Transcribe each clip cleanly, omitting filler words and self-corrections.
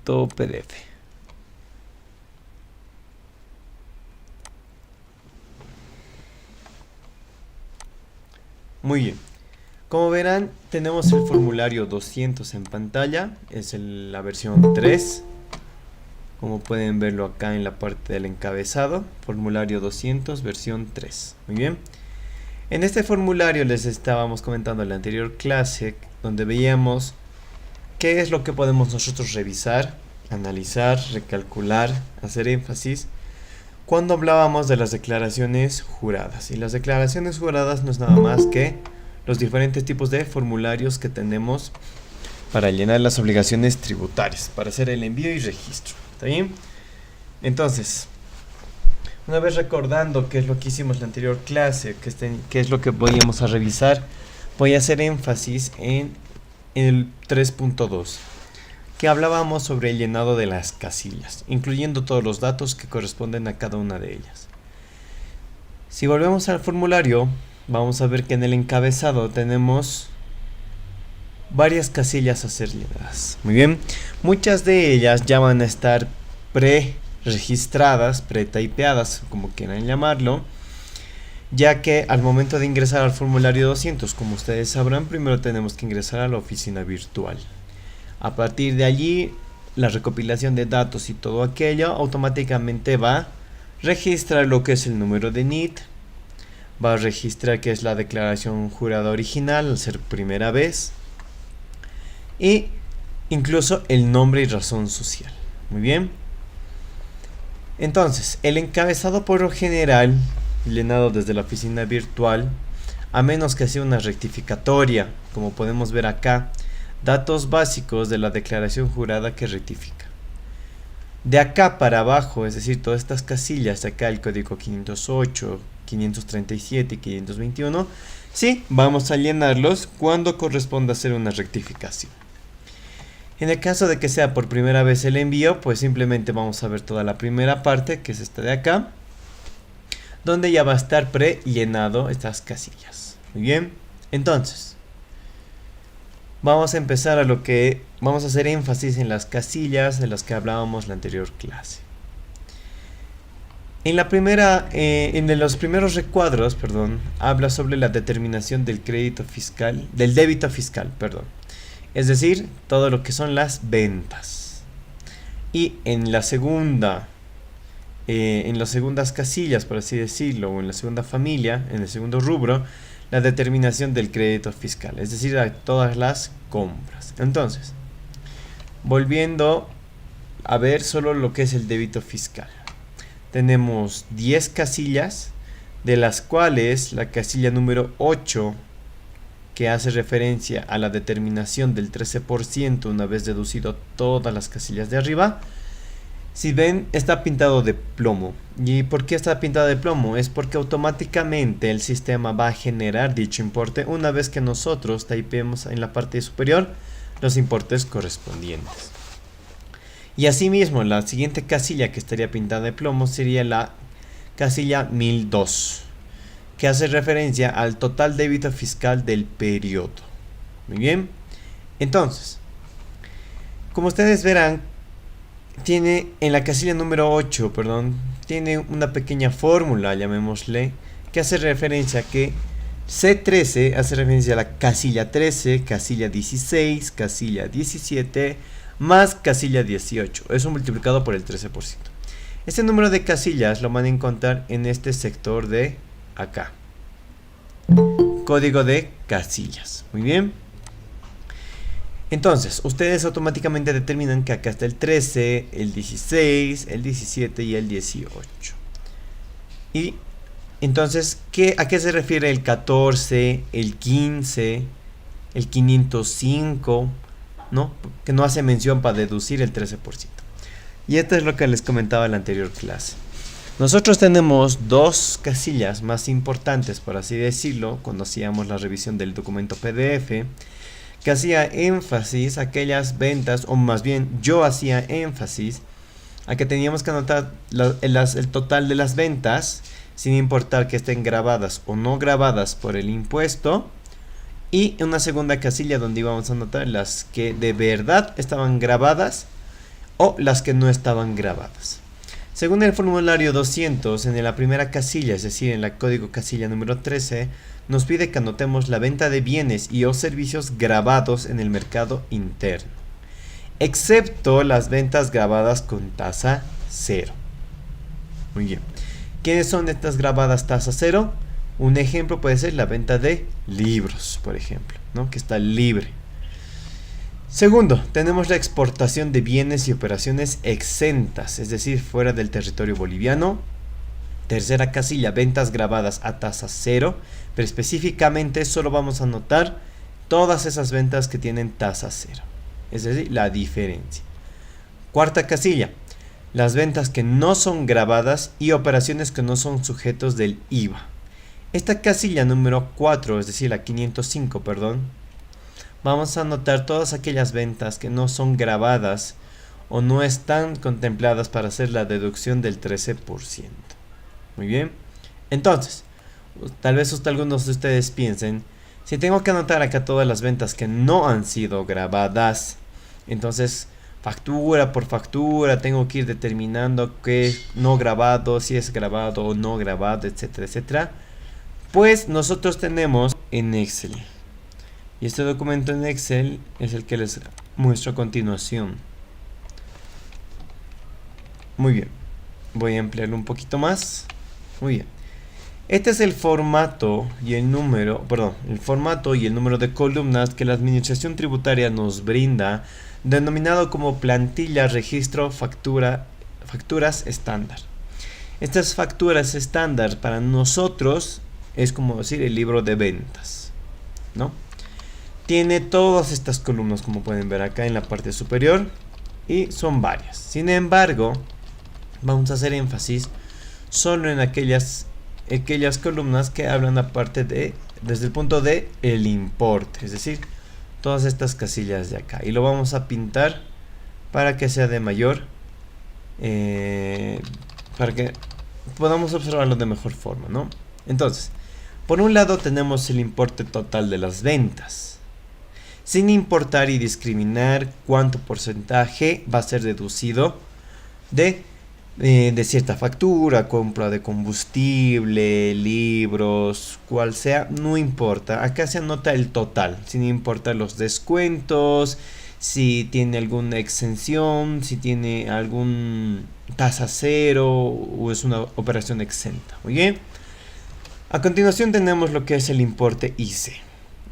documento PDF. Muy bien. Como verán, tenemos el formulario 200 en pantalla. Es la versión 3. Como pueden verlo acá en la parte del encabezado. Formulario 200, versión 3. Muy bien. En este formulario les estábamos comentando en la anterior clase, donde veíamos qué es lo que podemos nosotros revisar, analizar, recalcular, hacer énfasis, cuando hablábamos de las declaraciones juradas. Y las declaraciones juradas no es nada más que los diferentes tipos de formularios que tenemos para llenar las obligaciones tributarias, para hacer el envío y registro. ¿Está bien? Entonces, una vez recordando qué es lo que hicimos en la anterior clase, qué es lo que vamos a revisar, voy a hacer énfasis en el 3.2, que hablábamos sobre el llenado de las casillas, incluyendo todos los datos que corresponden a cada una de ellas. Si volvemos al formulario, vamos a ver que en el encabezado tenemos varias casillas a ser llenadas. Muy bien, muchas de ellas ya van a estar registradas, pre-typeadas, como quieran llamarlo, ya que al momento de ingresar al formulario 200, como ustedes sabrán, primero tenemos que ingresar a la oficina virtual. A partir de allí, la recopilación de datos y todo aquello automáticamente va a registrar lo que es el número de NIT, va a registrar que es la declaración jurada original al ser primera vez, y incluso el nombre y razón social. Muy bien. Entonces, el encabezado por lo general, llenado desde la oficina virtual, a menos que sea una rectificatoria, como podemos ver acá, datos básicos de la declaración jurada que rectifica. De acá para abajo, es decir, todas estas casillas, acá el código 508, 537 y 521, sí, vamos a llenarlos cuando corresponda hacer una rectificación. En el caso de que sea por primera vez el envío, pues simplemente vamos a ver toda la primera parte, que es esta de acá, donde ya va a estar pre-llenado estas casillas. Muy bien, entonces vamos a empezar vamos a hacer énfasis en las casillas de las que hablábamos la anterior clase. En los primeros recuadros, habla sobre la determinación del débito fiscal, es decir, todo lo que son las ventas. Y en las segundas casillas, por así decirlo, o en la segunda familia, en el segundo rubro, la determinación del crédito fiscal, es decir, a todas las compras. Entonces, volviendo a ver solo lo que es el débito fiscal. Tenemos 10 casillas, de las cuales la casilla número 8, que hace referencia a la determinación del 13% una vez deducido todas las casillas de arriba, si ven, está pintado de plomo. ¿Y por qué está pintado de plomo? Es porque automáticamente el sistema va a generar dicho importe una vez que nosotros typeemos en la parte superior los importes correspondientes. Y asimismo, la siguiente casilla que estaría pintada de plomo sería la casilla 1002, que hace referencia al total débito fiscal del periodo. Muy bien. Entonces, como ustedes verán, tiene en la casilla número 8, tiene una pequeña fórmula, llamémosle, que hace referencia a que C13 hace referencia a la casilla 13, casilla 16, casilla 17, más casilla 18. Eso multiplicado por el 13%. Este número de casillas lo van a encontrar en este sector de acá. Código de casillas. Muy bien. Entonces, ustedes automáticamente determinan que acá está el 13, el 16, el 17 y el 18. Y entonces, ¿a qué se refiere el 14, el 15, el 505? ¿No? Que no hace mención para deducir el 13%. Y esto es lo que les comentaba en la anterior clase. Nosotros tenemos dos casillas más importantes, por así decirlo, cuando hacíamos la revisión del documento PDF, que hacía énfasis a aquellas ventas, o más bien yo hacía énfasis a que teníamos que anotar el total de las ventas, sin importar que estén grabadas o no grabadas por el impuesto, y una segunda casilla donde íbamos a anotar las que de verdad estaban grabadas o las que no estaban grabadas. Según el formulario 200, en la primera casilla, es decir, en la código casilla número 13, nos pide que anotemos la venta de bienes y o servicios grabados en el mercado interno, excepto las ventas grabadas con tasa cero. Muy bien. ¿Quiénes son estas grabadas tasa cero? Un ejemplo puede ser la venta de libros, por ejemplo, ¿no? Que está libre. Segundo, tenemos la exportación de bienes y operaciones exentas, es decir, fuera del territorio boliviano. Tercera casilla, ventas grabadas a tasa cero, pero específicamente solo vamos a anotar todas esas ventas que tienen tasa cero, es decir, la diferencia. Cuarta casilla, las ventas que no son grabadas y operaciones que no son sujetos del IVA. Esta casilla número 4, es decir, la 505, vamos a anotar todas aquellas ventas que no son grabadas o no están contempladas para hacer la deducción del 13%. Muy bien. Entonces, tal vez algunos de ustedes piensen, si tengo que anotar acá todas las ventas que no han sido grabadas, entonces factura por factura tengo que ir determinando qué no grabado, si es grabado o no grabado, etcétera, etcétera. Pues nosotros tenemos en Excel. Y este documento en Excel es el que les muestro a continuación. Muy bien. Voy a ampliarlo un poquito más. Muy bien. Este es el formato y el número, el formato y el número de columnas que la Administración Tributaria nos brinda, denominado como plantilla registro facturas estándar. Estas facturas estándar para nosotros es como decir el libro de ventas, ¿no? Tiene todas estas columnas, como pueden ver acá en la parte superior, y son varias. Sin embargo, vamos a hacer énfasis solo en aquellas columnas que hablan aparte desde el punto de el importe, es decir, todas estas casillas de acá, y lo vamos a pintar para que sea de mayor, para que podamos observarlo de mejor forma, ¿no? Entonces, por un lado tenemos el importe total de las ventas, sin importar y discriminar cuánto porcentaje va a ser deducido de cierta factura, compra de combustible, libros, cual sea, no importa. Acá se anota el total, sin importar los descuentos, si tiene alguna exención, si tiene algún tasa cero o es una operación exenta. Muy bien. A continuación tenemos lo que es el importe IC.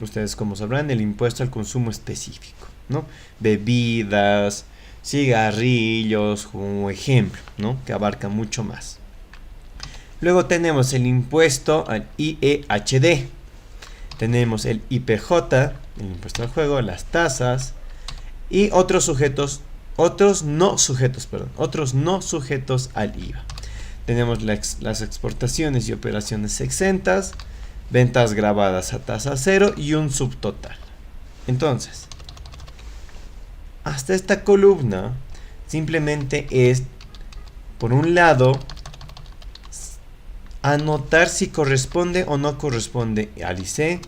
Ustedes, como sabrán, el impuesto al consumo específico, ¿no? Bebidas, cigarrillos, como ejemplo, ¿no? Que abarca mucho más. Luego tenemos el impuesto al IEHD. Tenemos el IPJ, el impuesto al juego, las tasas y otros no sujetos al IVA. Tenemos las exportaciones y operaciones exentas, ventas grabadas a tasa cero y un subtotal. Entonces, hasta esta columna simplemente es, por un lado, anotar si corresponde o no corresponde al IC,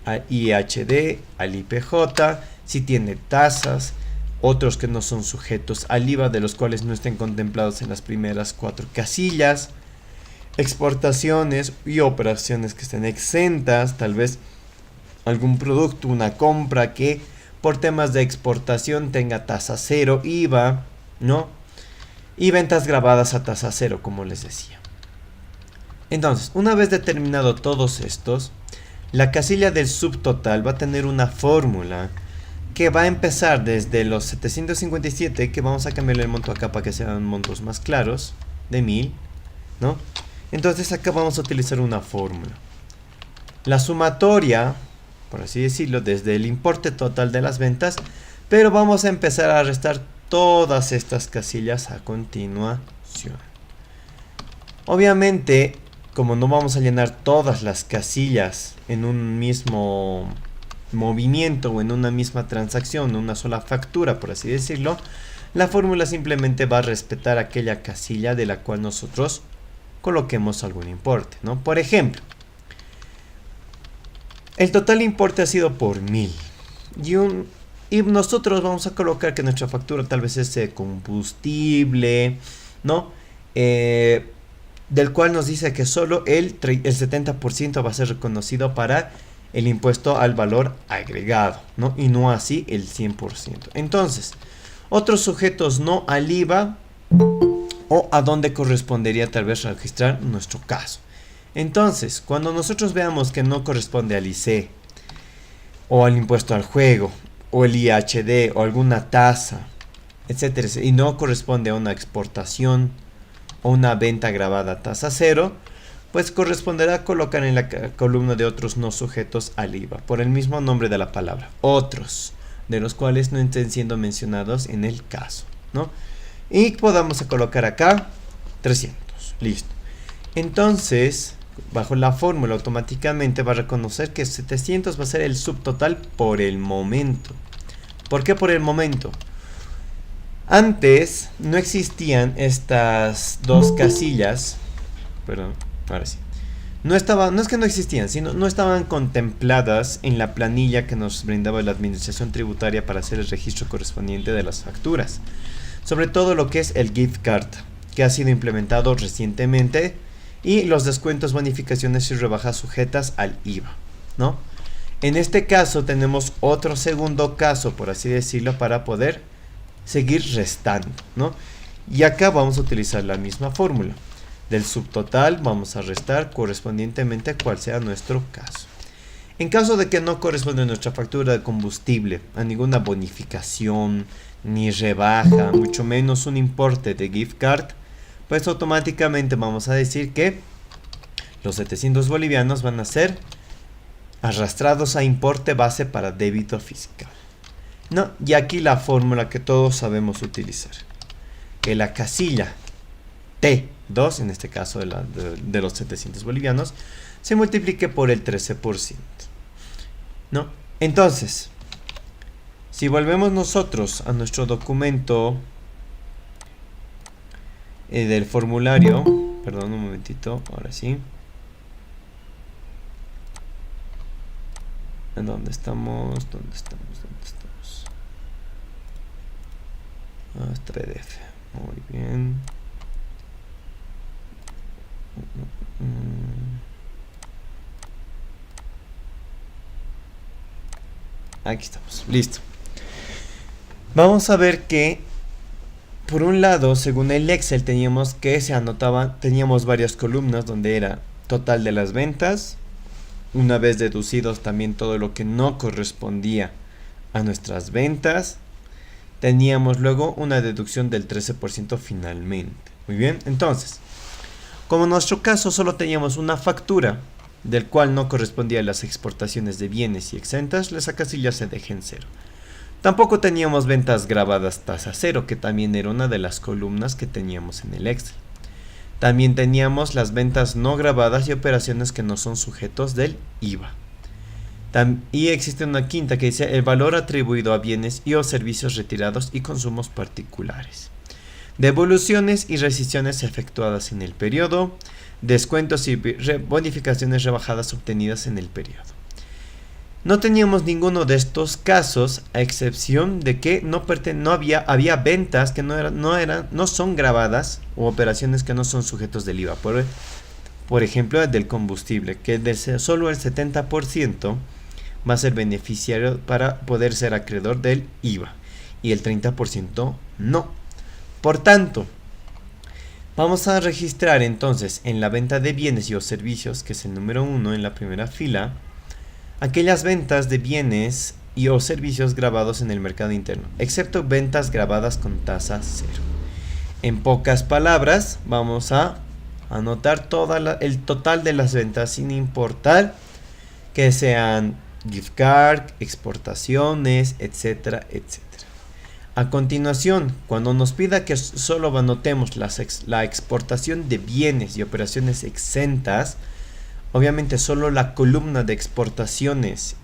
al IHD, al IPJ, si tiene tasas, otros que no son sujetos al IVA, de los cuales no estén contemplados en las primeras 4 casillas, exportaciones y operaciones que estén exentas, tal vez algún producto, una compra que por temas de exportación tenga tasa cero IVA, ¿no? Y ventas grabadas a tasa cero, como les decía. Entonces, una vez determinado todos estos, la casilla del subtotal va a tener una fórmula que va a empezar desde los 757, que vamos a cambiarle el monto acá para que sean montos más claros, de 1000, ¿no? Entonces acá vamos a utilizar una fórmula. La sumatoria, por así decirlo, desde el importe total de las ventas, pero vamos a empezar a restar todas estas casillas a continuación. Obviamente, como no vamos a llenar todas las casillas en un mismo movimiento o en una misma transacción, una sola factura, por así decirlo, la fórmula simplemente va a respetar aquella casilla de la cual nosotros coloquemos algún importe, ¿no? Por ejemplo, el total importe ha sido por 1000 Y nosotros vamos a colocar que nuestra factura tal vez es de combustible, ¿no? Del cual nos dice que solo el 70% va a ser reconocido para el impuesto al valor agregado, ¿no? Y no así el 100%. Entonces, otros sujetos no al IVA o a dónde correspondería tal vez registrar nuestro caso. Entonces, cuando nosotros veamos que no corresponde al IC o al impuesto al juego o el IHD o alguna tasa, etcétera, y no corresponde a una exportación o una venta grabada a tasa cero, pues corresponderá colocar en la columna de otros no sujetos al IVA, por el mismo nombre de la palabra, otros, de los cuales no estén siendo mencionados en el caso, ¿no? Y podamos colocar acá 300, listo. Entonces, bajo la fórmula automáticamente va a reconocer que 700 va a ser el subtotal por el momento. ¿Por qué por el momento? Antes no existían estas dos casillas, perdón, ahora sí. No es que no existían, sino no estaban contempladas en la planilla que nos brindaba la administración tributaria para hacer el registro correspondiente de las facturas. Sobre todo lo que es el gift card, que ha sido implementado recientemente, y los descuentos, bonificaciones y rebajas sujetas al IVA, ¿no? En este caso tenemos otro segundo caso, por así decirlo, para poder seguir restando, ¿no? Y acá vamos a utilizar la misma fórmula. Del subtotal vamos a restar correspondientemente a cuál sea nuestro caso. En caso de que no corresponda nuestra factura de combustible a ninguna bonificación, ni rebaja, mucho menos un importe de gift card, pues automáticamente vamos a decir que los 700 bolivianos van a ser arrastrados a importe base para débito fiscal, ¿no? Y aquí la fórmula que todos sabemos utilizar, que la casilla T2, en este caso de los 700 bolivianos, se multiplique por el 13%, ¿no? Entonces, si volvemos nosotros a nuestro documento del formulario, perdón un momentito, ahora sí. ¿Dónde estamos? ¿Dónde estamos? Ah, es PDF. Muy bien. Aquí estamos. Listo. Vamos a ver que, por un lado, según el Excel teníamos varias columnas donde era total de las ventas, una vez deducidos también todo lo que no correspondía a nuestras ventas, teníamos luego una deducción del 13% finalmente. Muy bien, entonces, como en nuestro caso solo teníamos una factura del cual no correspondía a las exportaciones de bienes y exentas, esa casilla se deja en cero. Tampoco teníamos ventas grabadas tasa cero, que también era una de las columnas que teníamos en el Excel. También teníamos las ventas no grabadas y operaciones que no son sujetos del IVA. Y existe una quinta que dice el valor atribuido a bienes y o servicios retirados y consumos particulares. Devoluciones y rescisiones efectuadas en el periodo. Descuentos y bonificaciones rebajadas obtenidas en el periodo. No teníamos ninguno de estos casos, a excepción de que había ventas que no son grabadas o operaciones que no son sujetos del IVA. Por ejemplo, del combustible, que solo el 70% va a ser beneficiario para poder ser acreedor del IVA y el 30% no. Por tanto, vamos a registrar entonces en la venta de bienes y o servicios, que es el número 1 en la primera fila, aquellas ventas de bienes y o servicios grabados en el mercado interno, excepto ventas grabadas con tasa cero. En pocas palabras, vamos a anotar el total de las ventas sin importar que sean gift card, exportaciones, etcétera, etcétera. A continuación, cuando nos pida que solo anotemos la exportación de bienes y operaciones exentas, obviamente solo la columna de exportaciones,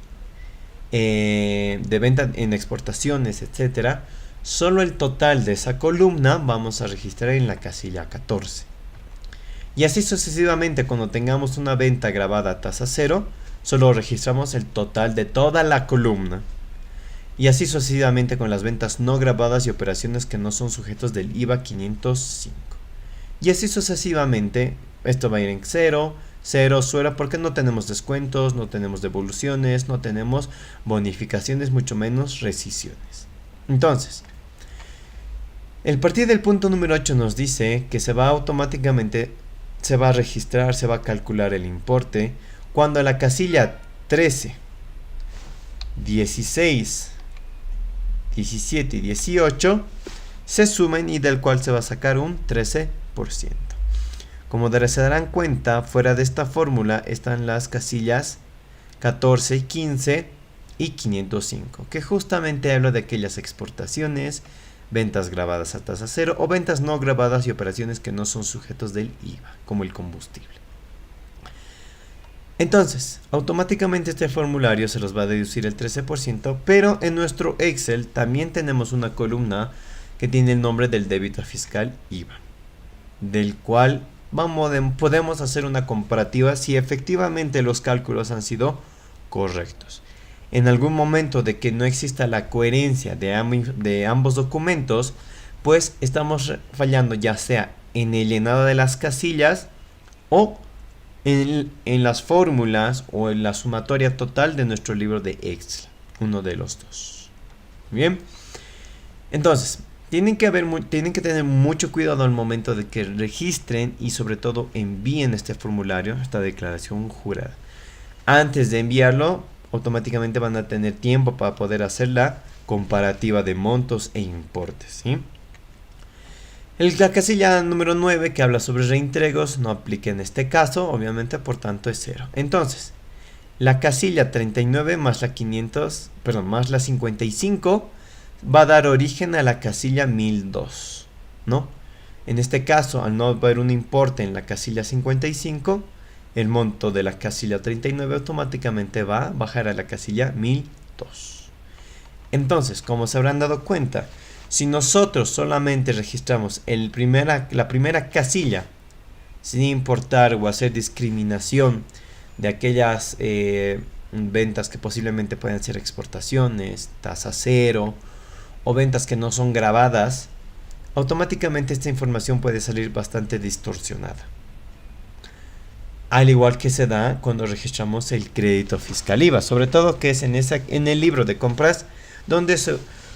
de venta en exportaciones, etcétera, solo el total de esa columna vamos a registrar en la casilla 14. Y así sucesivamente, cuando tengamos una venta grabada a tasa cero, solo registramos el total de toda la columna. y así sucesivamente con las ventas no grabadas y operaciones que no son sujetos del IVA 505. Y así sucesivamente, esto va a ir en 0, 0, 0, porque no tenemos descuentos, no tenemos devoluciones, no tenemos bonificaciones, mucho menos rescisiones. Entonces, el partir del punto número 8 nos dice que se va automáticamente, se va a registrar, se va a calcular el importe cuando la casilla 13, 16, 17 y 18 se sumen y del cual se va a sacar un 13%. Como se darán cuenta, fuera de esta fórmula están las casillas 14, 15 y 505, que justamente habla de aquellas exportaciones, ventas grabadas a tasa cero o ventas no grabadas y operaciones que no son sujetos del IVA, como el combustible. Entonces, automáticamente este formulario se los va a deducir el 13%, pero en nuestro Excel también tenemos una columna que tiene el nombre del débito fiscal IVA, del cual podemos hacer una comparativa si efectivamente los cálculos han sido correctos. En algún momento de que no exista la coherencia de ambos documentos, pues estamos fallando ya sea en el llenado de las casillas o en las fórmulas o en la sumatoria total de nuestro libro de Excel, uno de los dos. Bien, entonces tienen que tener mucho cuidado al momento de que registren y sobre todo envíen este formulario, esta declaración jurada. Antes de enviarlo, automáticamente van a tener tiempo para poder hacer la comparativa de montos e importes, ¿sí? La casilla número 9 que habla sobre reintregos no aplica en este caso, obviamente, por tanto es 0. Entonces, la casilla 39 más la 55 va a dar origen a la casilla 1002, ¿no? En este caso, al no haber un importe en la casilla 55, el monto de la casilla 39 automáticamente va a bajar a la casilla 1002. Entonces, como se habrán dado cuenta, si nosotros solamente registramos la primera casilla sin importar o hacer discriminación de aquellas ventas que posiblemente pueden ser exportaciones, tasa cero o ventas que no son grabadas, automáticamente esta información puede salir bastante distorsionada. Al igual que se da cuando registramos el crédito fiscal IVA, sobre todo que es en el libro de compras donde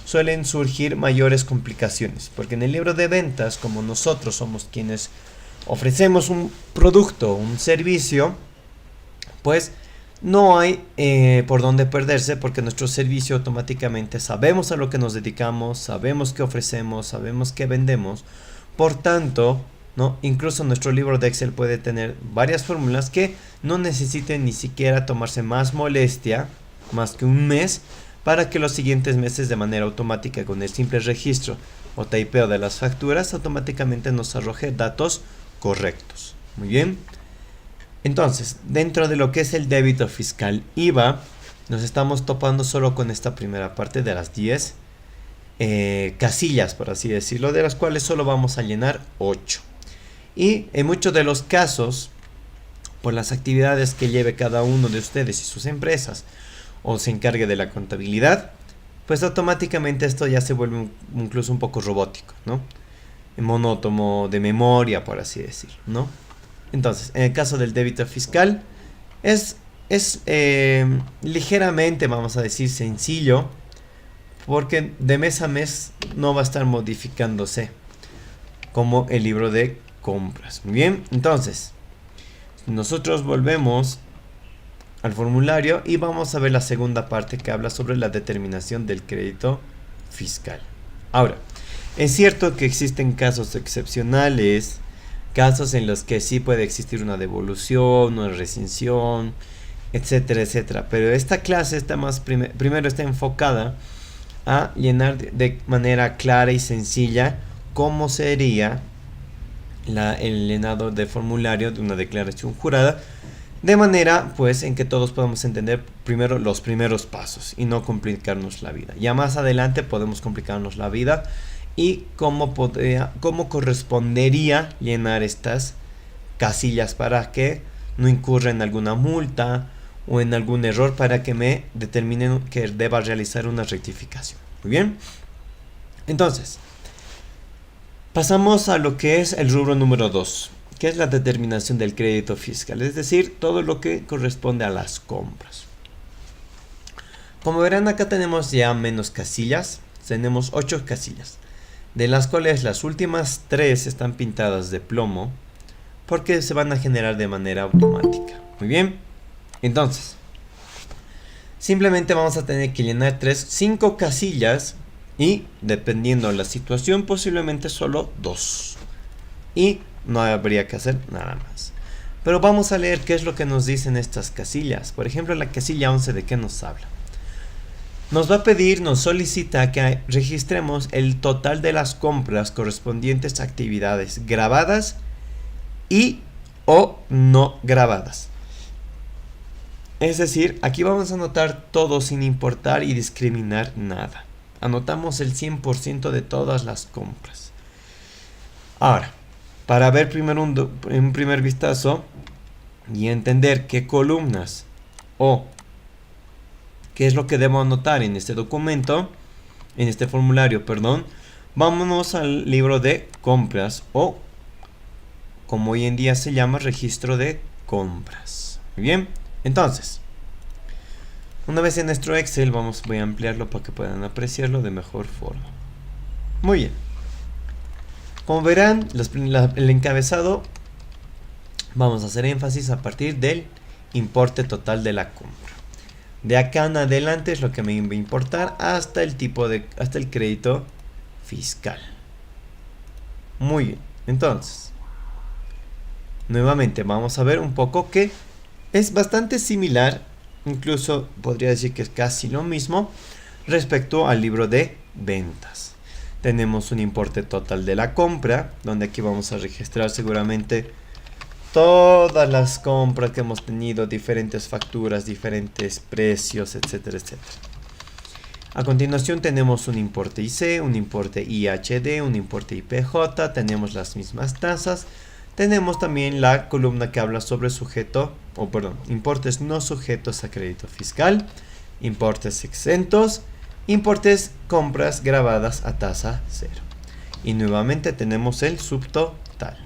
suelen surgir mayores complicaciones, porque en el libro de ventas, como nosotros somos quienes ofrecemos un producto, un servicio, pues no hay por dónde perderse, porque nuestro servicio automáticamente sabemos a lo que nos dedicamos, sabemos qué ofrecemos, sabemos qué vendemos. Por tanto, ¿no? Incluso nuestro libro de Excel puede tener varias fórmulas que no necesiten ni siquiera tomarse más molestia, más que un mes, para que los siguientes meses de manera automática con el simple registro o typeo de las facturas automáticamente nos arroje datos correctos. Muy bien. Entonces, dentro de lo que es el débito fiscal IVA, nos estamos topando solo con esta primera parte de las 10 casillas, por así decirlo, de las cuales solo vamos a llenar 8. Y en muchos de los casos, por las actividades que lleve cada uno de ustedes y sus empresas, o se encargue de la contabilidad, pues automáticamente esto ya se vuelve incluso un poco robótico, ¿no? Monótono, de memoria, por así decirlo, ¿no? Entonces, en el caso del débito fiscal, es ligeramente, vamos a decir, sencillo, porque de mes a mes no va a estar modificándose como el libro de compras. Muy bien, entonces, nosotros volvemos al formulario y vamos a ver la segunda parte que habla sobre la determinación del crédito fiscal. Ahora, es cierto que existen casos excepcionales, casos en los que sí puede existir una devolución, una rescisión, etcétera, etcétera, pero esta clase está primero está enfocada a llenar de manera clara y sencilla cómo sería el llenado de formulario de una declaración jurada, de manera pues en que todos podamos entender primero los primeros pasos y no complicarnos la vida. Ya más adelante podemos complicarnos la vida y cómo correspondería llenar estas casillas para que no incurra en alguna multa o en algún error para que me determinen que deba realizar una rectificación. Muy bien. Entonces, pasamos a lo que es el rubro número 2, que es la determinación del crédito fiscal, es decir, todo lo que corresponde a las compras. Como verán, acá tenemos ya menos casillas, tenemos 8 casillas, de las cuales las últimas 3 están pintadas de plomo, porque se van a generar de manera automática. Muy bien, entonces, simplemente vamos a tener que llenar 5 casillas y, dependiendo de la situación, posiblemente solo 2. Y no habría que hacer nada más. Pero vamos a leer qué es lo que nos dicen estas casillas. Por ejemplo, la casilla 11, ¿de qué nos habla? Nos va a pedir, nos solicita que registremos el total de las compras correspondientes a actividades grabadas y o no grabadas. Es decir, aquí vamos a anotar todo sin importar y discriminar nada. Anotamos el 100% de todas las compras. Ahora, para ver primero un primer vistazo y entender qué columnas o qué es lo que debo anotar en este documento, en este formulario, perdón, vámonos al libro de compras o, como hoy en día se llama, registro de compras. Muy bien, entonces, una vez en nuestro Excel, voy a ampliarlo para que puedan apreciarlo de mejor forma. Muy bien. Como verán, el encabezado, vamos a hacer énfasis a partir del importe total de la compra. De acá en adelante es lo que me va a importar hasta el crédito fiscal. Muy bien, entonces, nuevamente vamos a ver un poco que es bastante similar, incluso podría decir que es casi lo mismo respecto al libro de ventas. Tenemos un importe total de la compra, donde aquí vamos a registrar seguramente todas las compras que hemos tenido, diferentes facturas, diferentes precios, etcétera, etcétera. A continuación tenemos un importe IC, un importe IHD, un importe IPJ, tenemos las mismas tasas. Tenemos también la columna que habla sobre importes no sujetos a crédito fiscal, importes exentos, importes compras grabadas a tasa cero. Y nuevamente tenemos el subtotal.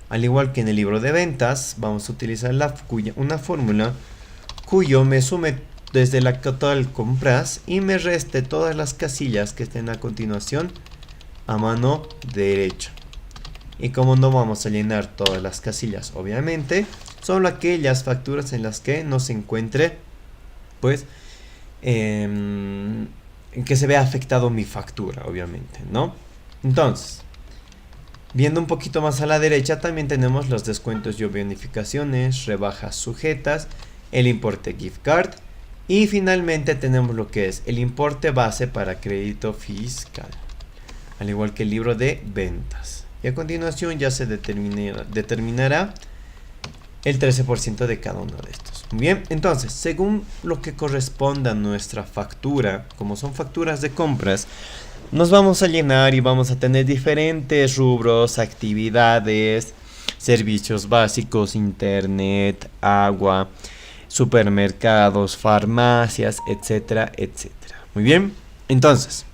Al igual que en el libro de ventas, vamos a utilizar una fórmula cuyo me sume desde la total compras y me reste todas las casillas que estén a continuación a mano derecha. Y como no vamos a llenar todas las casillas, obviamente, solo aquellas facturas en las que no se encuentre, pues, en que se vea afectado mi factura, obviamente, ¿no? Entonces, viendo un poquito más a la derecha, también tenemos los descuentos y bonificaciones, rebajas sujetas, el importe gift card y finalmente tenemos lo que es el importe base para crédito fiscal, al igual que el libro de ventas. Y a continuación ya se determinará el 13% de cada uno de estos. Muy bien, entonces, según lo que corresponda a nuestra factura, como son facturas de compras, nos vamos a llenar y vamos a tener diferentes rubros, actividades, servicios básicos, internet, agua, supermercados, farmacias, etcétera, etcétera. Muy bien, entonces,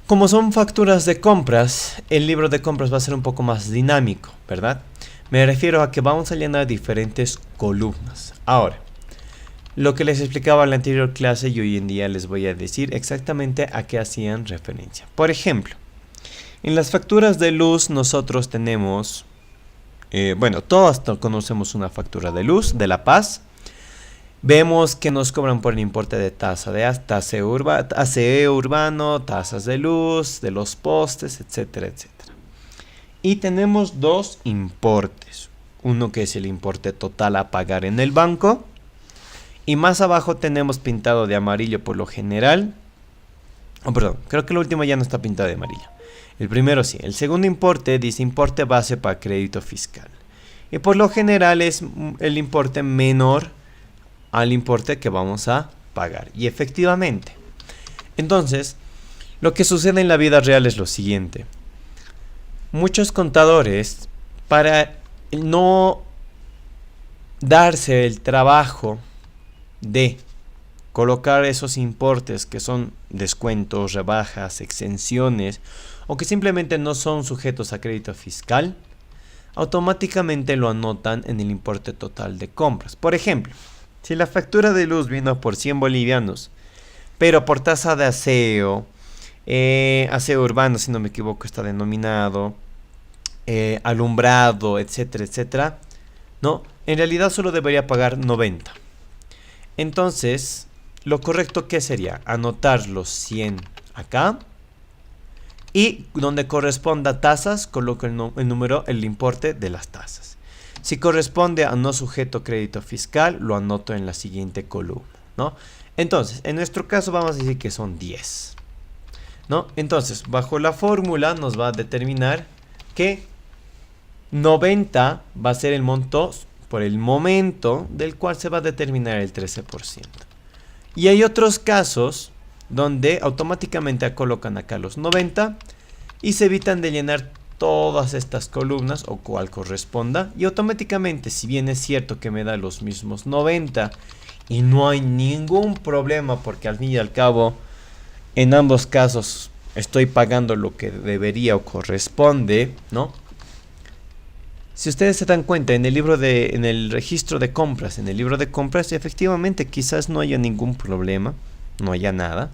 como son facturas de compras, el libro de compras va a ser un poco más dinámico, ¿verdad? Me refiero a que vamos a llenar diferentes columnas. Ahora, lo que les explicaba en la anterior clase y hoy en día les voy a decir exactamente a qué hacían referencia. Por ejemplo, en las facturas de luz nosotros tenemos, todos conocemos una factura de luz de La Paz. Vemos que nos cobran por el importe de tasa de ACE urbano, tasas de luz, de los postes, etcétera, etcétera. Y tenemos 2 importes. Uno que es el importe total a pagar en el banco. Y más abajo tenemos pintado de amarillo por lo general. Creo que el último ya no está pintado de amarillo. El primero sí. El segundo importe dice importe base para crédito fiscal. Y por lo general es el importe menor al importe que vamos a pagar. Y efectivamente, entonces, lo que sucede en la vida real es lo siguiente. Muchos contadores, para no darse el trabajo de colocar esos importes que son descuentos, rebajas, exenciones o que simplemente no son sujetos a crédito fiscal, automáticamente lo anotan en el importe total de compras. Por ejemplo, si la factura de luz vino por 100 bolivianos, pero por tasa de aseo, aseo urbano, si no me equivoco, está denominado, alumbrado, etcétera, etcétera, ¿no? En realidad solo debería pagar 90. Entonces, lo correcto que sería anotar los 100 acá y donde corresponda tasas, coloco el número, el importe de las tasas. Si corresponde a no sujeto crédito fiscal, lo anoto en la siguiente columna, ¿no? Entonces, en nuestro caso vamos a decir que son 10, ¿no? Entonces, bajo la fórmula nos va a determinar que 90 va a ser el monto por el momento del cual se va a determinar el 13%. Y hay otros casos donde automáticamente colocan acá los 90 y se evitan de llenar todas estas columnas o cual corresponda, y automáticamente, si bien es cierto que me da los mismos 90 y no hay ningún problema porque al fin y al cabo en ambos casos estoy pagando lo que debería o corresponde, ¿no? Si ustedes se dan cuenta, en el registro de compras, en el libro de compras, efectivamente quizás no haya ningún problema, no haya nada,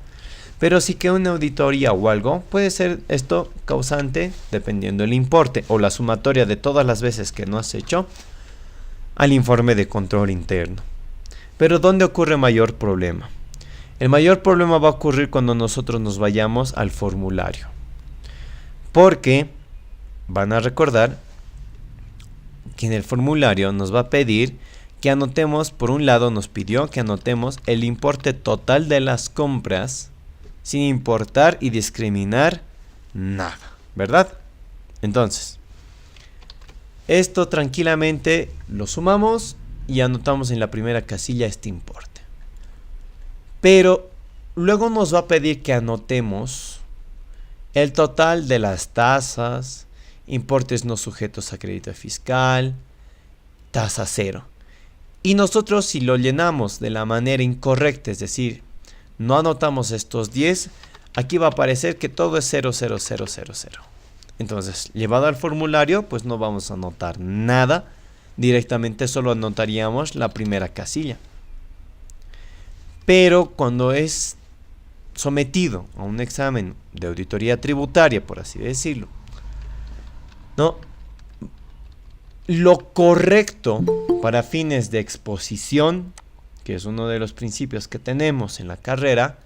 pero sí que una auditoría o algo puede ser esto causante, dependiendo del importe o la sumatoria de todas las veces que no has hecho, al informe de control interno. Pero ¿dónde ocurre mayor problema? El mayor problema va a ocurrir cuando nosotros nos vayamos al formulario, porque van a recordar que en el formulario nos va a pedir que anotemos, por un lado nos pidió que anotemos el importe total de las compras sin importar y discriminar nada, ¿verdad? Entonces, esto tranquilamente lo sumamos y anotamos en la primera casilla este importe. Pero luego nos va a pedir que anotemos el total de las tasas, importes no sujetos a crédito fiscal, tasa cero. Y nosotros, si lo llenamos de la manera incorrecta, es decir, no anotamos estos 10, aquí va a aparecer que todo es 00000. Entonces, llevado al formulario, pues no vamos a anotar nada, directamente solo anotaríamos la primera casilla. Pero cuando es sometido a un examen de auditoría tributaria, por así decirlo, ¿no? Lo correcto para fines de exposición, que es uno de los principios que tenemos en la carrera,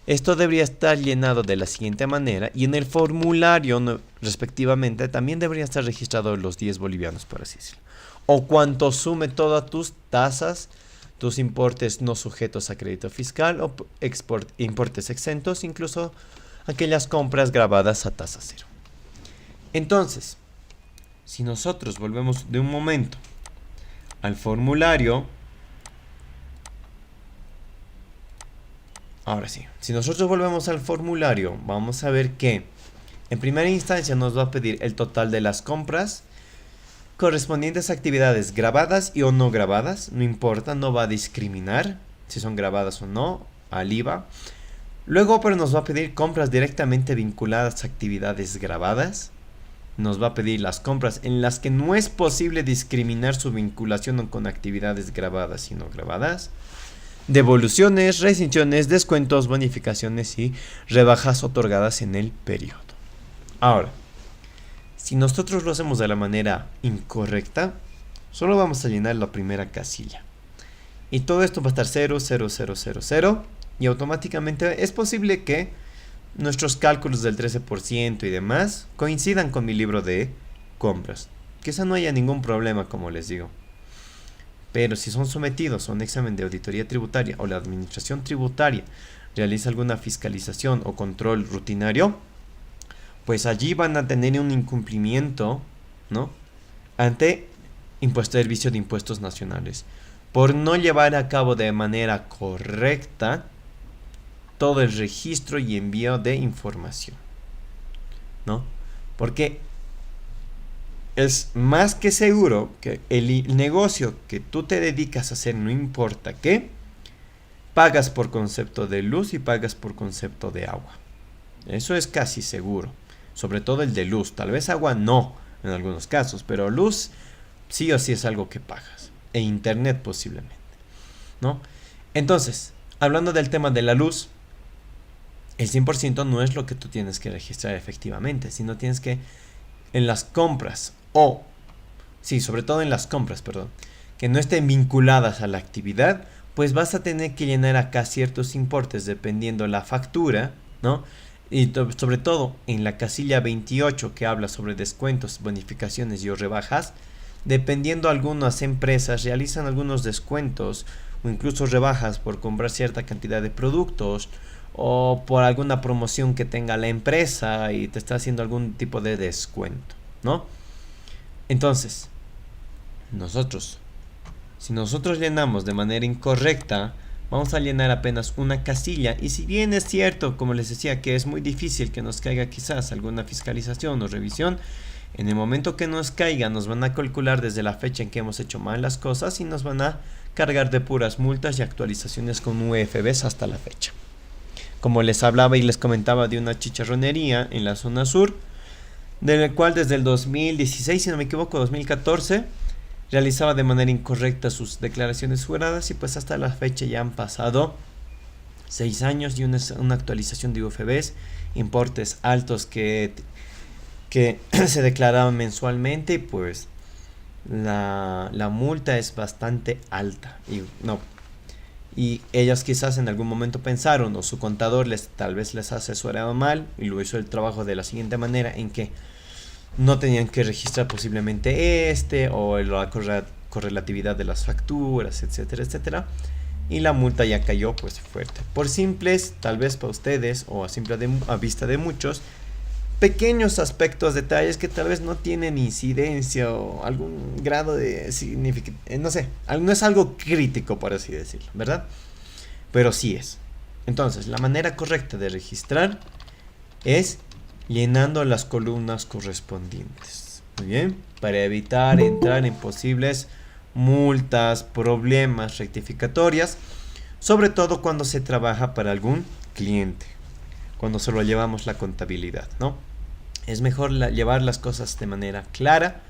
esto debería estar llenado de la siguiente manera, y en el formulario respectivamente también debería estar registrado los 10 bolivianos, por así decirlo, o cuanto sume todas tus tasas, tus importes no sujetos a crédito fiscal o importes exentos, incluso aquellas compras grabadas a tasa cero. Entonces, si nosotros volvemos de un momento al formulario, ahora sí, si nosotros volvemos al formulario, vamos a ver que en primera instancia nos va a pedir el total de las compras correspondientes a actividades grabadas y o no grabadas, no importa, no va a discriminar si son grabadas o no al IVA. Luego, pero nos va a pedir compras directamente vinculadas a actividades grabadas. Nos va a pedir las compras en las que no es posible discriminar su vinculación con actividades grabadas y no grabadas. Devoluciones, restricciones, descuentos, bonificaciones y rebajas otorgadas en el periodo. Ahora, si nosotros lo hacemos de la manera incorrecta, solo vamos a llenar la primera casilla. Y todo esto va a estar 0, 0, 0, 0, 0. Y automáticamente es posible que nuestros cálculos del 13% y demás coincidan con mi libro de compras. Quizá no haya ningún problema, como les digo. Pero si son sometidos a un examen de auditoría tributaria o la administración tributaria realiza alguna fiscalización o control rutinario, pues allí van a tener un incumplimiento, ¿no?, ante Servicio de Impuestos Nacionales por no llevar a cabo de manera correcta todo el registro y envío de información, ¿no? Porque es más que seguro que el negocio que tú te dedicas a hacer, no importa qué, pagas por concepto de luz y pagas por concepto de agua. Eso es casi seguro. Sobre todo el de luz. Tal vez agua no, en algunos casos. Pero luz sí o sí es algo que pagas. E internet posiblemente, ¿no? Entonces, hablando del tema de la luz, el 100% no es lo que tú tienes que registrar efectivamente. Sino tienes que, en las compras, sobre todo en las compras, perdón, que no estén vinculadas a la actividad, pues vas a tener que llenar acá ciertos importes dependiendo la factura, ¿no? Y sobre todo en la casilla 28 que habla sobre descuentos, bonificaciones y o rebajas, dependiendo algunas empresas realizan algunos descuentos o incluso rebajas por comprar cierta cantidad de productos o por alguna promoción que tenga la empresa y te está haciendo algún tipo de descuento, ¿no? Entonces, si nosotros llenamos de manera incorrecta, vamos a llenar apenas una casilla. Y si bien es cierto, como les decía, que es muy difícil que nos caiga quizás alguna fiscalización o revisión, en el momento que nos caiga nos van a calcular desde la fecha en que hemos hecho mal las cosas y nos van a cargar de puras multas y actualizaciones con UFBs hasta la fecha. Como les hablaba y les comentaba de una chicharronería en la zona sur, del cual desde el 2016, si no me equivoco, 2014, realizaba de manera incorrecta sus declaraciones juradas y pues hasta la fecha ya han pasado 6 años y una actualización de UFBs, importes altos que se declaraban mensualmente y pues la multa es bastante alta y ellos quizás en algún momento pensaron o su contador tal vez les asesoraba mal y lo hizo el trabajo de la siguiente manera en que no tenían que registrar posiblemente o la correlatividad de las facturas, etcétera, etcétera. Y la multa ya cayó pues fuerte. Por simples, tal vez para ustedes o a vista de muchos, pequeños aspectos, detalles que tal vez no tienen incidencia o algún grado de significado, no sé, no es algo crítico por así decirlo, ¿verdad? Pero sí es. Entonces, la manera correcta de registrar es llenando las columnas correspondientes. Muy bien, para evitar entrar en posibles multas, problemas, rectificatorias, sobre todo cuando se trabaja para algún cliente, cuando solo llevamos la contabilidad, ¿no? Es mejor llevar las cosas de manera clara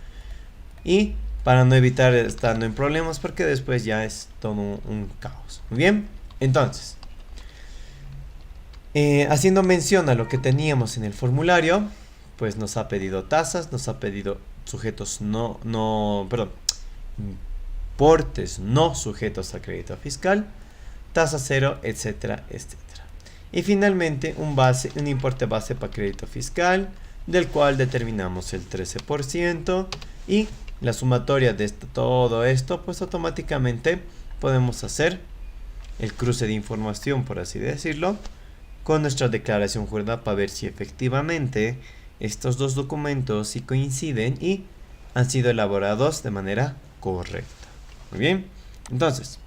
y para no evitar estando en problemas, porque después ya es todo un caos. Muy bien, entonces, haciendo mención a lo que teníamos en el formulario, pues nos ha pedido tasas, nos ha pedido sujetos importes no sujetos a crédito fiscal, tasa cero, etcétera, etcétera. Y finalmente un importe base para crédito fiscal, del cual determinamos el 13% y la sumatoria de todo esto, pues automáticamente podemos hacer el cruce de información, por así decirlo, con nuestra declaración jurada para ver si efectivamente estos dos documentos sí coinciden y han sido elaborados de manera correcta. Muy bien, entonces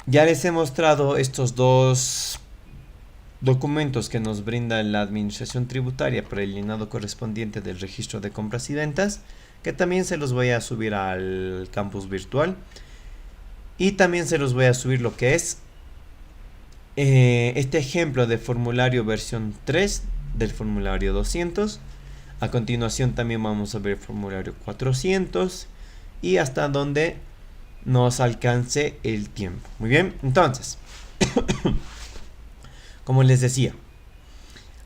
ya les he mostrado estos dos documentos que nos brinda la administración tributaria para el llenado correspondiente del registro de compras y ventas, que también se los voy a subir al campus virtual y también se los voy a subir lo que es este ejemplo de formulario versión 3 del formulario 200. A continuación también vamos a ver el formulario 400 y hasta donde nos alcance el tiempo. Muy bien, entonces como les decía,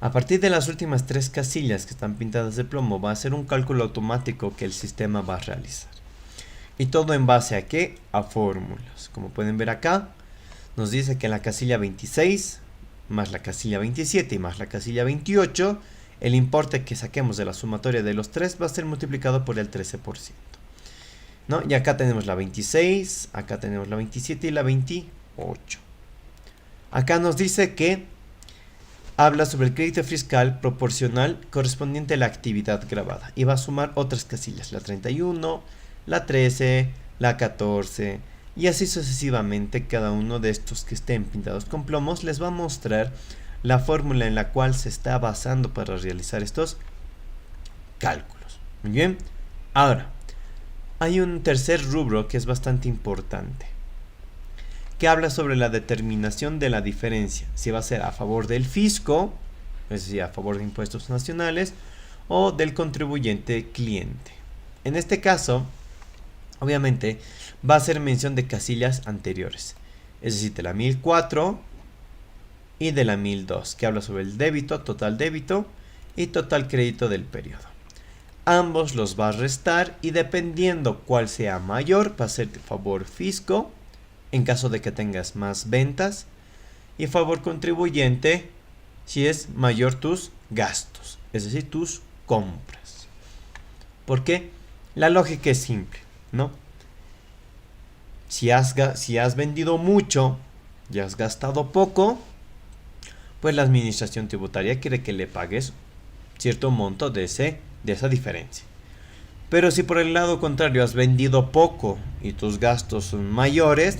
a partir de las últimas 3 casillas que están pintadas de plomo va a ser un cálculo automático que el sistema va a realizar. Y todo en base a ¿qué? A fórmulas. Como pueden ver acá, nos dice que en la casilla 26 más la casilla 27 y más la casilla 28, el importe que saquemos de la sumatoria de los 3 va a ser multiplicado por el 13%. ¿No? Y acá tenemos la 26, acá tenemos la 27 y la 28. Acá nos dice que habla sobre el crédito fiscal proporcional correspondiente a la actividad grabada y va a sumar otras casillas, la 31, la 13, la 14 y así sucesivamente. Cada uno de estos que estén pintados con plomos les va a mostrar la fórmula en la cual se está basando para realizar estos cálculos. Muy bien. Ahora, hay un tercer rubro que es bastante importante, que habla sobre la determinación de la diferencia, si va a ser a favor del fisco, es decir, a favor de impuestos nacionales, o del contribuyente cliente. En este caso, obviamente, va a hacer mención de casillas anteriores, es decir, de la 1004 y de la 1002, que habla sobre el débito y total crédito del periodo. Ambos los va a restar y dependiendo cuál sea mayor, va a ser de favor fisco, en caso de que tengas más ventas, y favor contribuyente si es mayor tus gastos, es decir, tus compras. ¿Por qué? La lógica es simple, ¿no? Si has vendido mucho y has gastado poco, pues la administración tributaria quiere que le pagues cierto monto de esa diferencia. Pero si por el lado contrario has vendido poco y tus gastos son mayores,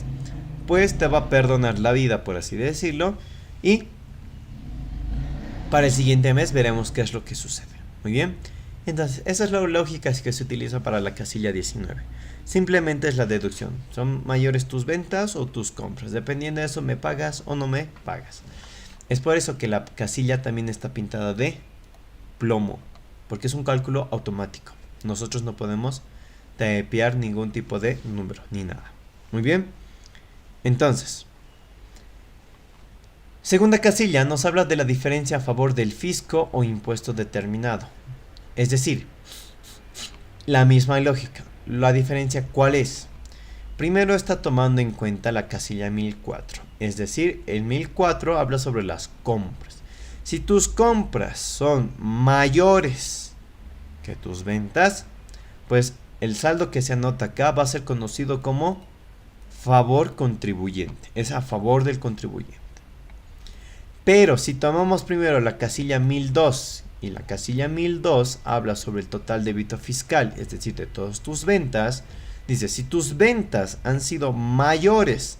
pues te va a perdonar la vida, por así decirlo, y para el siguiente mes veremos qué es lo que sucede. Muy bien. Entonces, esa es la lógica que se utiliza para la casilla 19. Simplemente es la deducción. Son mayores tus ventas o tus compras. Dependiendo de eso, me pagas o no me pagas. Es por eso que la casilla también está pintada de plomo, porque es un cálculo automático. Nosotros no podemos tapear ningún tipo de número ni nada. Muy bien. Entonces, segunda casilla nos habla de la diferencia a favor del fisco o impuesto determinado. Es decir, la misma lógica. La diferencia, ¿cuál es? Primero está tomando en cuenta la casilla 1004. Es decir, el 1004 habla sobre las compras. Si tus compras son mayores que tus ventas, pues el saldo que se anota acá va a ser conocido como favor contribuyente. Es a favor del contribuyente. Pero si tomamos primero la casilla 1002 y la casilla 1002 habla sobre el total débito fiscal, es decir, de todas tus ventas, dice, si tus ventas han sido mayores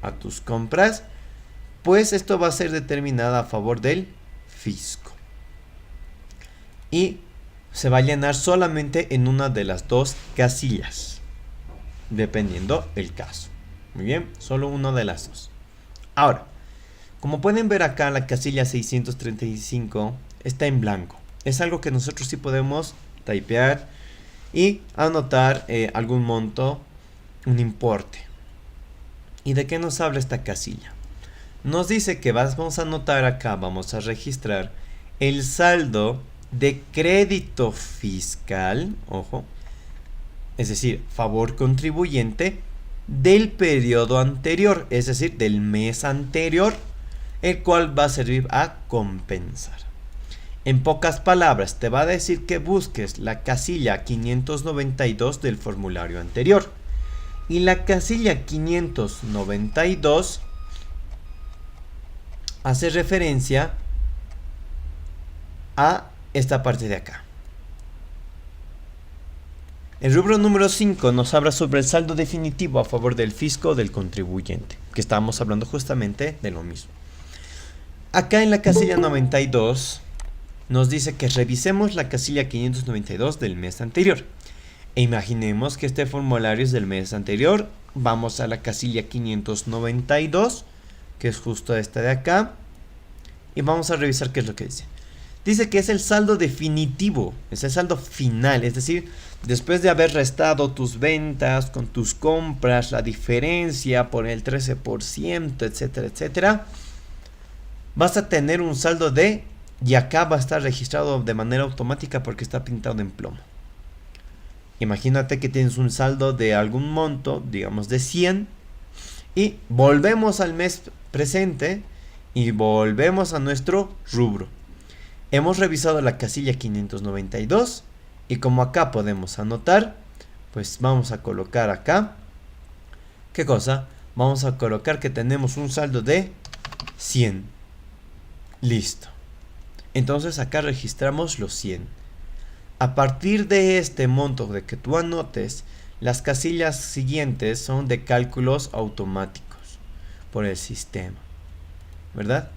a tus compras, pues esto va a ser determinado a favor del fisco. Y se va a llenar solamente en una de las dos casillas, dependiendo el caso. Muy bien, solo una de las dos. Ahora, como pueden ver acá, la casilla 635 está en blanco. Es algo que nosotros sí podemos typear y anotar algún monto, un importe. ¿Y de qué nos habla esta casilla? Nos dice que vamos a anotar acá, vamos a registrar el saldo de crédito fiscal, ojo, es decir, favor contribuyente del periodo anterior, es decir, del mes anterior, el cual va a servir a compensar. En pocas palabras, te va a decir que busques la casilla 592 del formulario anterior. Y la casilla 592 hace referencia a esta parte de acá. El rubro número 5 nos habla sobre el saldo definitivo a favor del fisco o del contribuyente, que estábamos hablando justamente de lo mismo. Acá en la casilla 92 nos dice que revisemos la casilla 592 del mes anterior. E imaginemos que este formulario es del mes anterior. Vamos a la casilla 592, que es justo esta de acá, y vamos a revisar qué es lo que dice. Dice que es el saldo definitivo, es el saldo final, es decir, después de haber restado tus ventas con tus compras, la diferencia por el 13%, etcétera, etcétera, vas a tener un saldo de, y acá va a estar registrado de manera automática porque está pintado en plomo. Imagínate que tienes un saldo de algún monto, digamos de 100, y volvemos al mes presente y volvemos a nuestro rubro. Hemos revisado la casilla 592 y como acá podemos anotar, pues vamos a colocar acá, ¿qué cosa? Vamos a colocar que tenemos un saldo de 100. Listo. Entonces acá registramos los 100. A partir de este monto de que tú anotes, las casillas siguientes son de cálculos automáticos por el sistema, ¿verdad?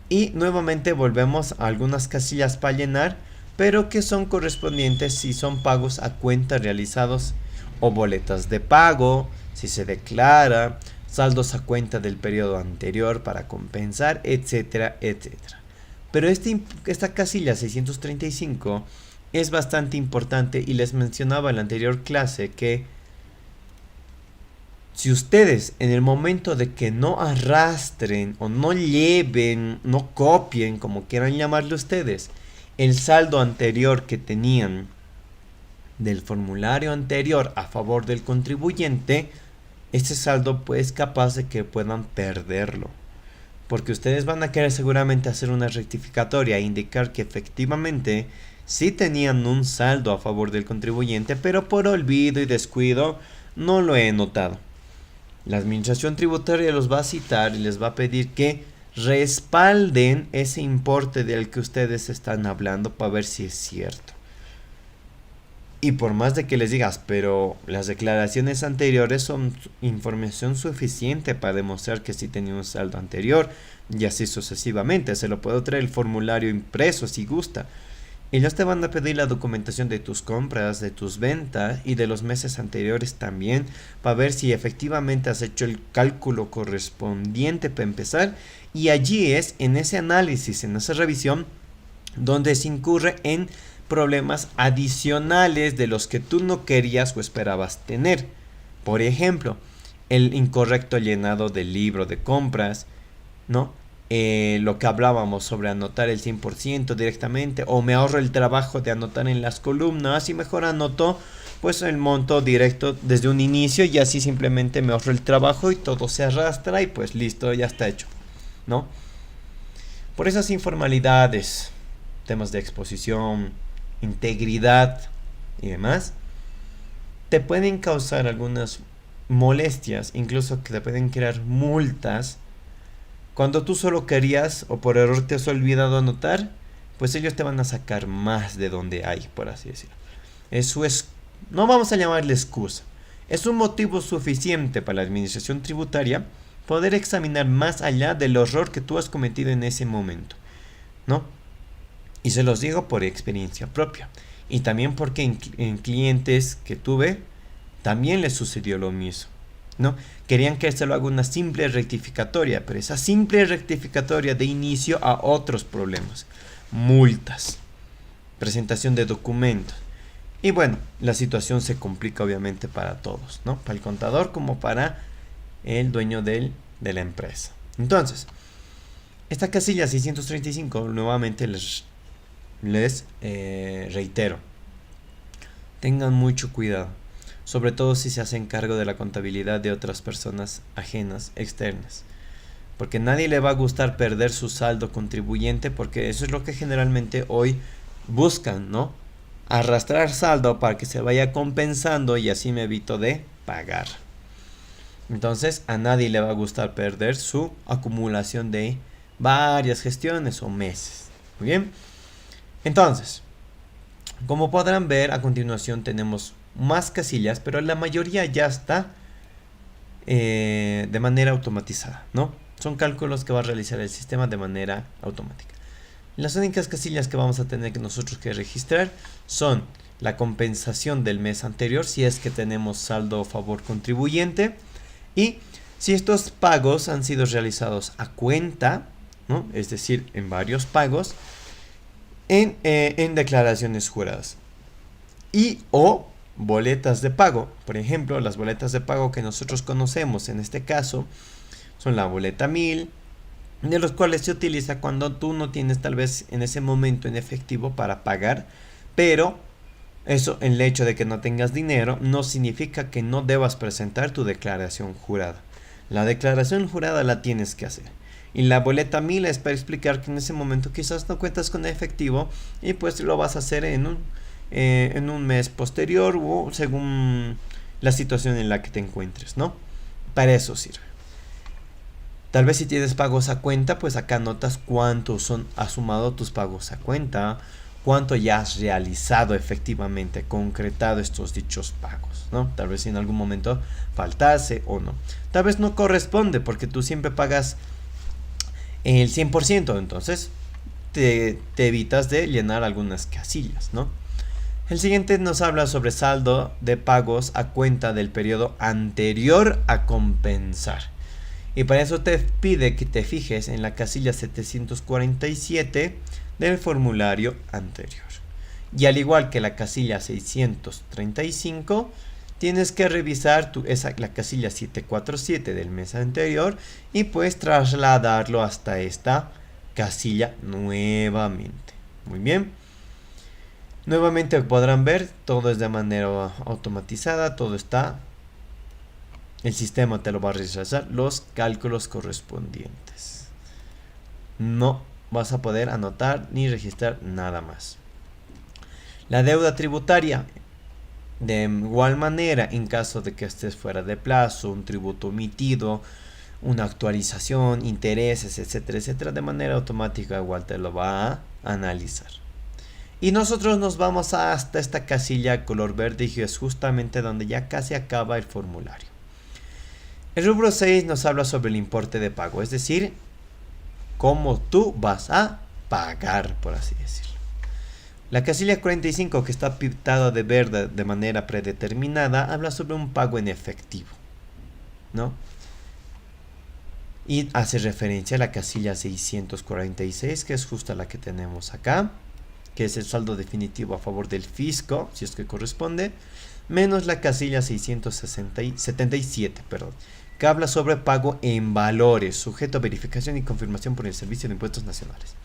Y nuevamente volvemos a algunas casillas para llenar, pero que son correspondientes si son pagos a cuenta realizados o boletas de pago, si se declara, saldos a cuenta del periodo anterior para compensar, etcétera, etcétera. Pero esta casilla 635 es bastante importante y les mencionaba en la anterior clase que si ustedes en el momento de que no arrastren o no lleven, no copien, como quieran llamarlo ustedes, el saldo anterior que tenían del formulario anterior a favor del contribuyente, ese saldo pues capaz de que puedan perderlo. Porque ustedes van a querer seguramente hacer una rectificatoria e indicar que efectivamente sí tenían un saldo a favor del contribuyente, pero por olvido y descuido no lo he notado. La administración tributaria los va a citar y les va a pedir que respalden ese importe del que ustedes están hablando para ver si es cierto. Y por más de que les digas, pero las declaraciones anteriores son información suficiente para demostrar que sí tenía un saldo anterior y así sucesivamente. Se lo puedo traer el formulario impreso si gusta. Ellos te van a pedir la documentación de tus compras, de tus ventas y de los meses anteriores también para ver si efectivamente has hecho el cálculo correspondiente para empezar. Y allí es en ese análisis, en esa revisión, donde se incurre en problemas adicionales de los que tú no querías o esperabas tener. Por ejemplo, el incorrecto llenado del libro de compras, ¿no? Lo que hablábamos sobre anotar el 100% directamente, o me ahorro el trabajo de anotar en las columnas y mejor anoto pues el monto directo desde un inicio y así simplemente me ahorro el trabajo y todo se arrastra y pues listo, ya está hecho, ¿no? Por esas informalidades, temas de exposición, integridad y demás, te pueden causar algunas molestias, incluso que te pueden crear multas. Cuando tú solo querías o por error te has olvidado anotar, pues ellos te van a sacar más de donde hay, por así decirlo. Eso es, no vamos a llamarle excusa, es un motivo suficiente para la administración tributaria poder examinar más allá del error que tú has cometido en ese momento, ¿no? Y se los digo por experiencia propia. Y también porque en clientes que tuve, también les sucedió lo mismo, ¿no? Querían que se lo haga una simple rectificatoria, pero esa simple rectificatoria de inicio a otros problemas. Multas, presentación de documentos. Y bueno, la situación se complica obviamente para todos, ¿no? Para el contador como para el dueño de la empresa. Entonces, esta casilla 635 nuevamente les reitero, tengan mucho cuidado, sobre todo si se hacen cargo de la contabilidad de otras personas ajenas, externas, porque nadie le va a gustar perder su saldo contribuyente, porque eso es lo que generalmente hoy buscan, ¿no? Arrastrar saldo para que se vaya compensando y así me evito de pagar. Entonces a nadie le va a gustar perder su acumulación de varias gestiones o meses. Muy bien. Entonces, como podrán ver, a continuación tenemos más casillas, pero la mayoría ya está de manera automatizada, ¿no? Son cálculos que va a realizar el sistema de manera automática. Las únicas casillas que vamos a tener que nosotros que registrar son la compensación del mes anterior, si es que tenemos saldo a favor contribuyente, y si estos pagos han sido realizados a cuenta, ¿no? Es decir, en varios pagos, en declaraciones juradas y o boletas de pago. Por ejemplo, las boletas de pago que nosotros conocemos en este caso son la boleta 1000, de los cuales se utiliza cuando tú no tienes tal vez en ese momento en efectivo para pagar, pero eso, el hecho de que no tengas dinero no significa que no debas presentar tu declaración jurada. La declaración jurada la tienes que hacer. Y la boleta 1000 es para explicar que en ese momento quizás no cuentas con efectivo y pues lo vas a hacer en un mes posterior o según la situación en la que te encuentres, ¿no? Para eso sirve. Tal vez si tienes pagos a cuenta, pues acá notas cuántos has sumado tus pagos a cuenta, cuánto ya has realizado efectivamente, concretado estos dichos pagos, ¿no? Tal vez si en algún momento faltase o no. Tal vez no corresponde porque tú siempre pagas el 100%, entonces te evitas de llenar algunas casillas, ¿no? El siguiente nos habla sobre saldo de pagos a cuenta del periodo anterior a compensar. Y para eso te pide que te fijes en la casilla 747 del formulario anterior. Y al igual que la casilla 635, tienes que revisar la casilla 747 del mes anterior y pues trasladarlo hasta esta casilla nuevamente. Muy bien. Nuevamente podrán ver, todo es de manera automatizada, todo está. El sistema te lo va a realizar los cálculos correspondientes. No vas a poder anotar ni registrar nada más. La deuda tributaria. De igual manera, en caso de que estés fuera de plazo, un tributo omitido, una actualización, intereses, etcétera, etcétera, de manera automática igual te lo va a analizar. Y nosotros nos vamos hasta esta casilla color verde y es justamente donde ya casi acaba el formulario. El rubro 6 nos habla sobre el importe de pago, es decir, cómo tú vas a pagar, por así decirlo. La casilla 45, que está pintada de verde de manera predeterminada, habla sobre un pago en efectivo, ¿no? Y hace referencia a la casilla 646, que es justo la que tenemos acá, que es el saldo definitivo a favor del fisco, si es que corresponde, menos la casilla 677, que habla sobre pago en valores, sujeto a verificación y confirmación por el Servicio de Impuestos Nacionales.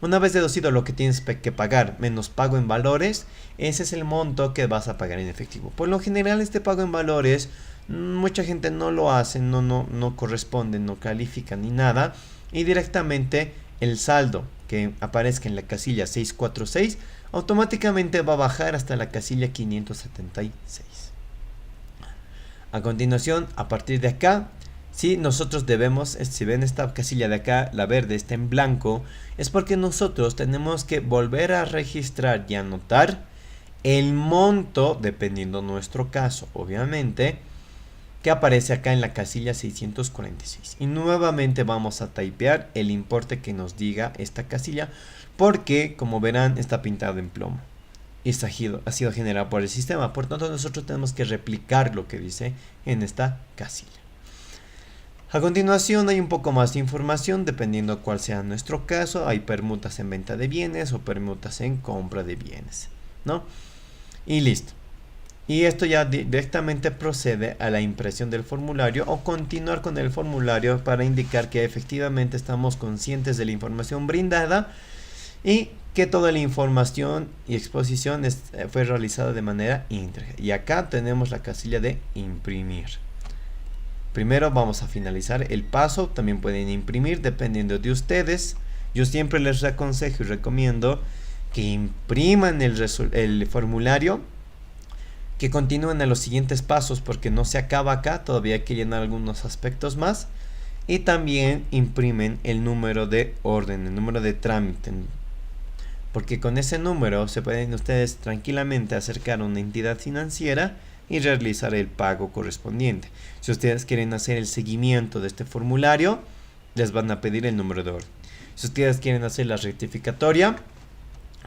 Una vez deducido lo que tienes que pagar menos pago en valores, ese es el monto que vas a pagar en efectivo. Por lo general, este pago en valores, mucha gente no lo hace, no corresponde, no califica ni nada, y directamente el saldo que aparezca en la casilla 646 automáticamente va a bajar hasta la casilla 576. A continuación, a partir de acá, si nosotros debemos, si ven esta casilla de acá, la verde está en blanco, es porque nosotros tenemos que volver a registrar y anotar el monto, dependiendo nuestro caso, obviamente, que aparece acá en la casilla 646. Y nuevamente vamos a typear el importe que nos diga esta casilla, porque como verán está pintado en plomo. Y ha sido generado por el sistema, por tanto nosotros tenemos que replicar lo que dice en esta casilla. A continuación hay un poco más de información dependiendo cuál sea nuestro caso. Hay permutas en venta de bienes o permutas en compra de bienes, ¿no? Y listo. Y esto ya directamente procede a la impresión del formulario o continuar con el formulario para indicar que efectivamente estamos conscientes de la información brindada y que toda la información y exposición fue realizada de manera íntegra. Y acá tenemos la casilla de imprimir. Primero vamos a finalizar el paso, también pueden imprimir dependiendo de ustedes. Yo siempre les aconsejo y recomiendo que impriman el formulario, que continúen a los siguientes pasos porque no se acaba acá, todavía hay que llenar algunos aspectos más. Y también imprimen el número de orden, el número de trámite, porque con ese número se pueden ustedes tranquilamente acercar a una entidad financiera y realizar el pago correspondiente. Si ustedes quieren hacer el seguimiento de este formulario, les van a pedir el número de orden. Si ustedes quieren hacer la rectificatoria,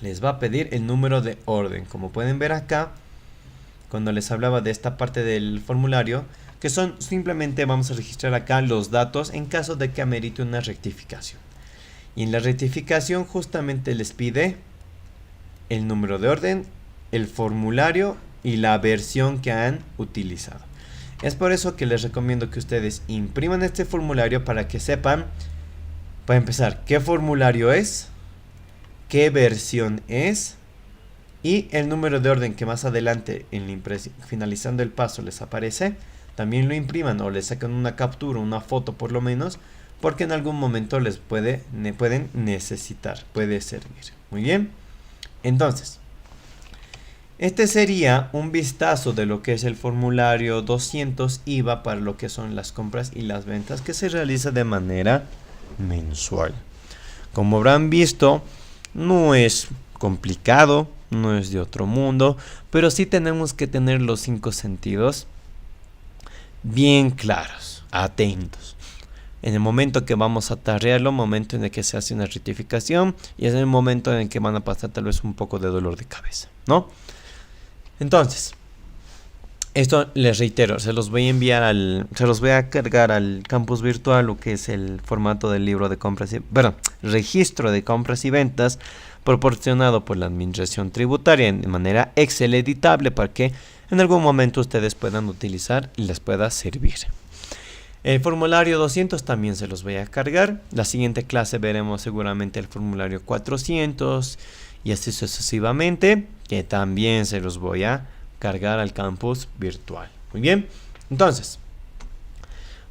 les va a pedir el número de orden. Como pueden ver acá, cuando les hablaba de esta parte del formulario, que son simplemente vamos a registrar acá los datos en caso de que amerite una rectificación. Y en la rectificación justamente les pide el número de orden, el formulario y la versión que han utilizado. Es por eso que les recomiendo que ustedes impriman este formulario para que sepan, para empezar, qué formulario es, qué versión es y el número de orden que más adelante en la impresión, finalizando el paso, les aparece. También lo impriman o les sacan una captura, una foto por lo menos, porque en algún momento les pueden necesitar, puede servir. Muy bien, entonces este sería un vistazo de lo que es el formulario 200 IVA para lo que son las compras y las ventas que se realiza de manera mensual. Como habrán visto, no es complicado, no es de otro mundo, pero sí tenemos que tener los 5 sentidos bien claros, atentos. en el momento que vamos a tarrearlo, momento en el que se hace una rectificación, y es el momento en el que van a pasar tal vez un poco de dolor de cabeza, ¿no? Entonces, esto les reitero, se los voy a enviar se los voy a cargar al campus virtual, lo que es el formato del libro de compras registro de compras y ventas proporcionado por la Administración Tributaria de manera Excel editable para que en algún momento ustedes puedan utilizar y les pueda servir. El formulario 200 también se los voy a cargar. La siguiente clase veremos seguramente el formulario 400 y así sucesivamente, que también se los voy a cargar al campus virtual. Muy bien, entonces,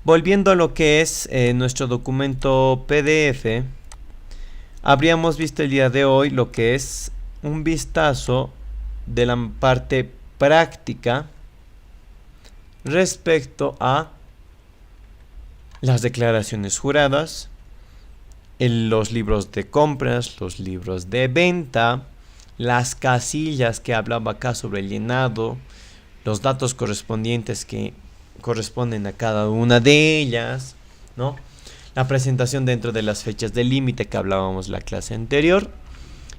volviendo a lo que es nuestro documento PDF, habríamos visto el día de hoy lo que es un vistazo de la parte práctica respecto a las declaraciones juradas, los libros de compras, los libros de venta, las casillas que hablaba acá sobre el llenado, los datos correspondientes que corresponden a cada una de ellas, ¿no? La presentación dentro de las fechas de límite que hablábamos la clase anterior,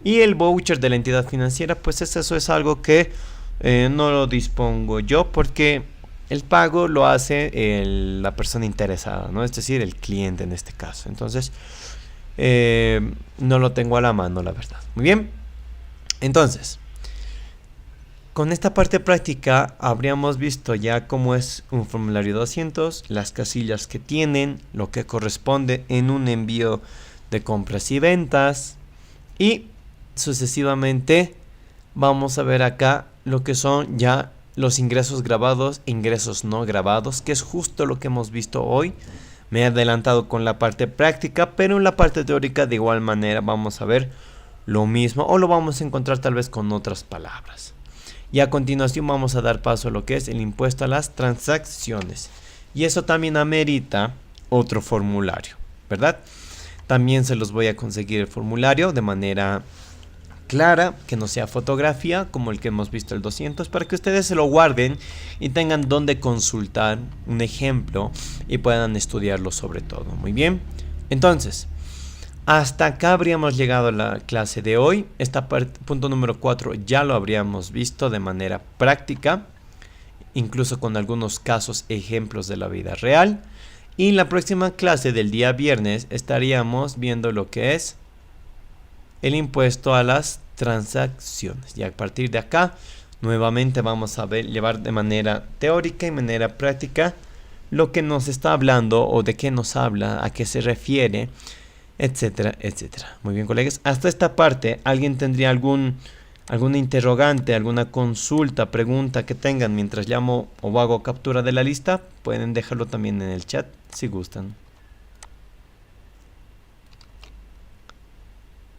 y el voucher de la entidad financiera, pues eso es algo que no lo dispongo yo porque el pago lo hace la persona interesada, ¿no? Es decir, el cliente en este caso. Entonces, no lo tengo a la mano, la verdad. Muy bien. Entonces, con esta parte práctica habríamos visto ya cómo es un formulario 200, las casillas que tienen, lo que corresponde en un envío de compras y ventas, y sucesivamente vamos a ver acá lo que son ya los ingresos grabados e ingresos no grabados, que es justo lo que hemos visto hoy. Me he adelantado con la parte práctica, pero en la parte teórica de igual manera vamos a ver lo mismo, o lo vamos a encontrar tal vez con otras palabras. Y a continuación vamos a dar paso a lo que es el impuesto a las transacciones, y eso también amerita otro formulario, ¿verdad? También se los voy a conseguir el formulario de manera clara, que no sea fotografía como el que hemos visto el 200, para que ustedes se lo guarden y tengan donde consultar un ejemplo y puedan estudiarlo sobre todo. Muy bien, entonces hasta acá habríamos llegado a la clase de hoy. Esta parte, punto número 4, ya lo habríamos visto de manera práctica, incluso con algunos casos, ejemplos de la vida real. Y en la próxima clase del día viernes estaríamos viendo lo que es el impuesto a las transacciones. Y a partir de acá, nuevamente vamos a llevar de manera teórica y manera práctica lo que nos está hablando o de qué nos habla, a qué se refiere, etcétera, etcétera. Muy bien, colegas. Hasta esta parte, ¿alguien tendría alguna interrogante, alguna consulta, pregunta que tengan mientras llamo o hago captura de la lista? Pueden dejarlo también en el chat si gustan.